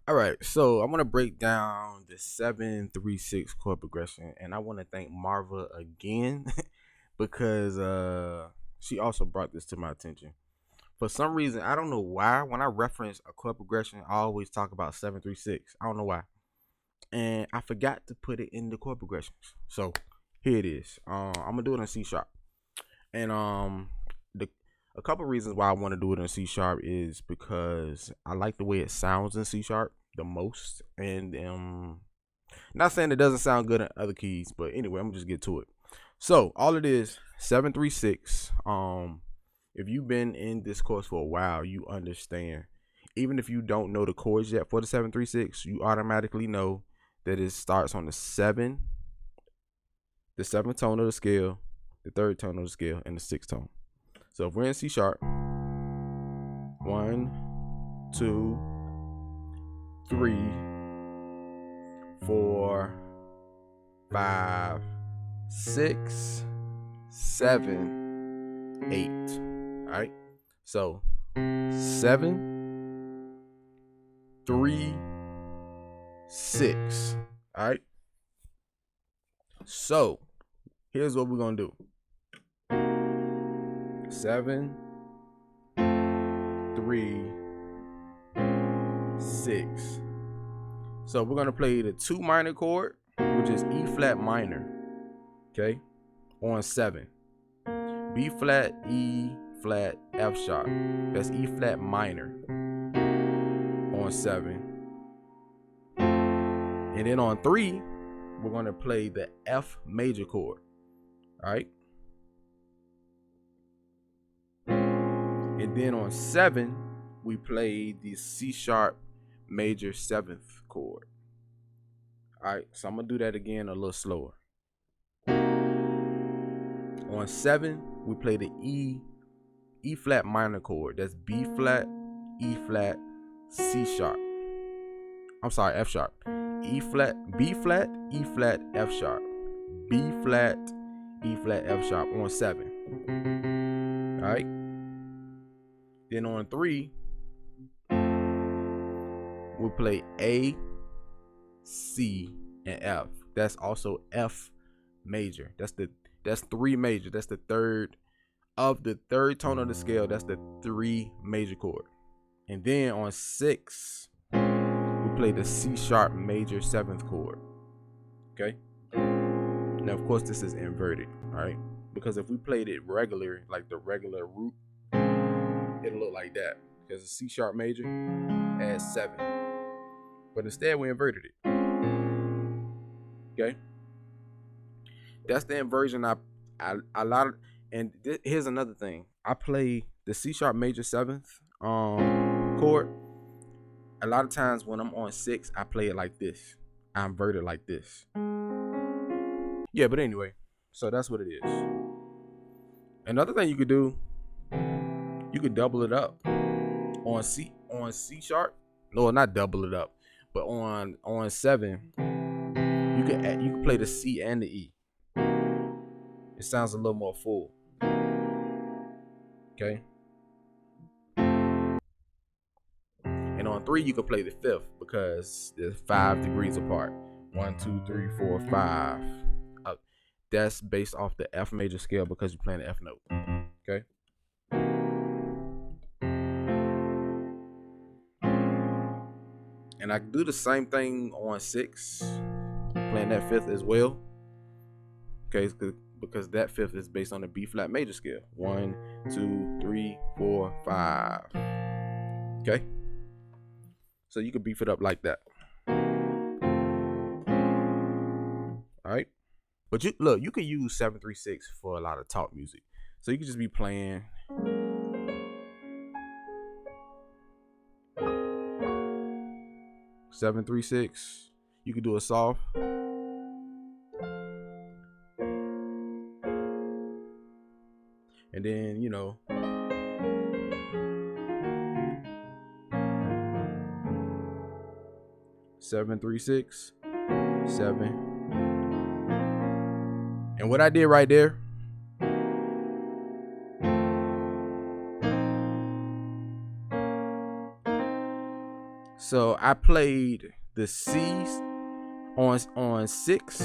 All right, so I'm gonna break down the 7-3-6 chord progression, and I want to thank Marva again because she also brought this to my attention. For some reason, I don't know why. When I reference a chord progression, I always talk about 7-3-6. I don't know why, and I forgot to put it in the chord progressions. So here it is. I'm gonna do it in C sharp, and the a couple reasons why I want to do it in C sharp is because I like the way it sounds in C sharp the most, and not saying it doesn't sound good in other keys, but anyway, I'm gonna just get to it. So all it is 7-3-6. If you've been in this course for a while, you understand. Even if you don't know the chords yet for the 7-3-6, you automatically know that it starts on the seventh tone of the scale, the third tone of the scale, and the sixth tone. So if we're in C sharp, 1, 2, 3, 4, 5, 6, 7, 8. All right. So 7, 3, 6. All right. So here's what we're gonna do. 7, 3, 6. So we're gonna play the 2 minor chord, which is E flat minor, okay, on 7. B flat, E flat, F sharp. That's E flat minor on 7. And then on 3, we're gonna play the F major chord. All right. And then on 7, we play the C sharp major 7th chord. All right, so I'm gonna do that again a little slower. On 7, we play the E flat minor chord. That's B flat, E flat, C sharp. I'm sorry, F sharp. E flat, B flat, E flat, F sharp. B flat, E flat, F sharp on 7. All right. Then on 3, we'll play A, C, and F. That's also F major. That's 3 major. That's the third of the third tone of the scale. That's the 3 major chord. And then on 6, we play the C sharp major 7th chord. Okay. Now of course this is inverted, all right? Because if we played it regular, like the regular root, it'll look like that. Because the C sharp major adds 7. But instead we inverted it. Okay. That's the inversion. Here's another thing. I play the C sharp major 7th chord. A lot of times when I'm on 6, I play it like this. I invert it like this. Yeah, but anyway, so that's what it is. Another thing you could do, you could double it up on C sharp. No, not double it up, but on 7, you can play the C and the E. It sounds a little more full. Okay. And on 3, you can play the 5th because they're 5 degrees apart. 1, 2, 3, 4, 5. That's based off the F major scale because you're playing the F note. Okay. And I can do the same thing on 6, playing that 5th as well. Okay, because that 5th is based on the B flat major scale. 1, 2, 3, 4, 5. Okay. So you can beef it up like that. All right. But you can use 7-3-6 for a lot of talk music. So you can just be playing. Seven, 3, 6. You can do a soft. And then, 7-3-6, 7. And what I did right there, So I played the C on 6.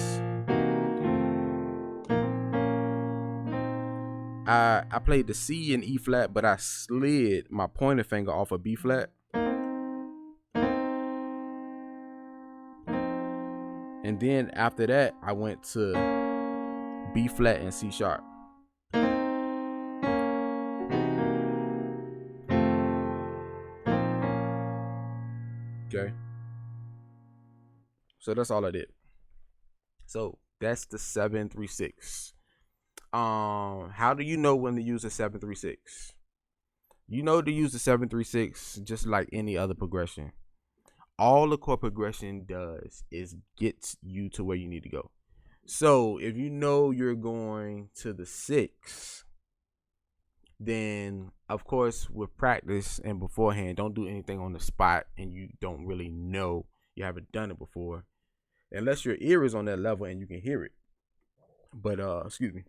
I played the C and E flat, but I slid my pointer finger off of B flat. And then after that, I went to B flat and C sharp. Okay. So that's all I did. So that's the 7-3-6. How do you know when to use the 7-3-6? You know to use the 7-3-6 just like any other progression. All the chord progression does is gets you to where you need to go. So if you know you're going to the 6, then of course with practice and beforehand, don't do anything on the spot and you don't really know, you haven't done it before, unless your ear is on that level and you can hear it. But excuse me.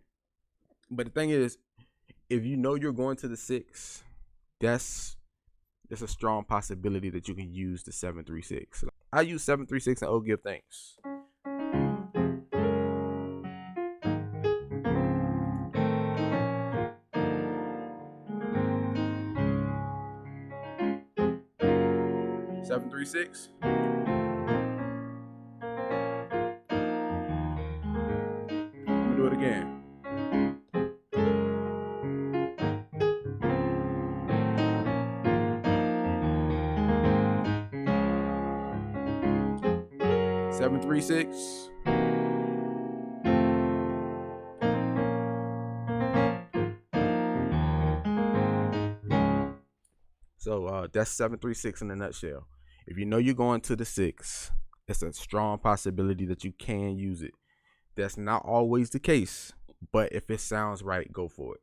But the thing is, if you know you're going to the 6, there's a strong possibility that you can use the 7-3-6. I use 7-3-6 and Oh Give Thanks. Seven, 3, 6. I'm gonna do it again. 7-3-6. So that's 7-3-6 in a nutshell. If you know you're going to the 6, it's a strong possibility that you can use it. That's not always the case, but if it sounds right, go for it.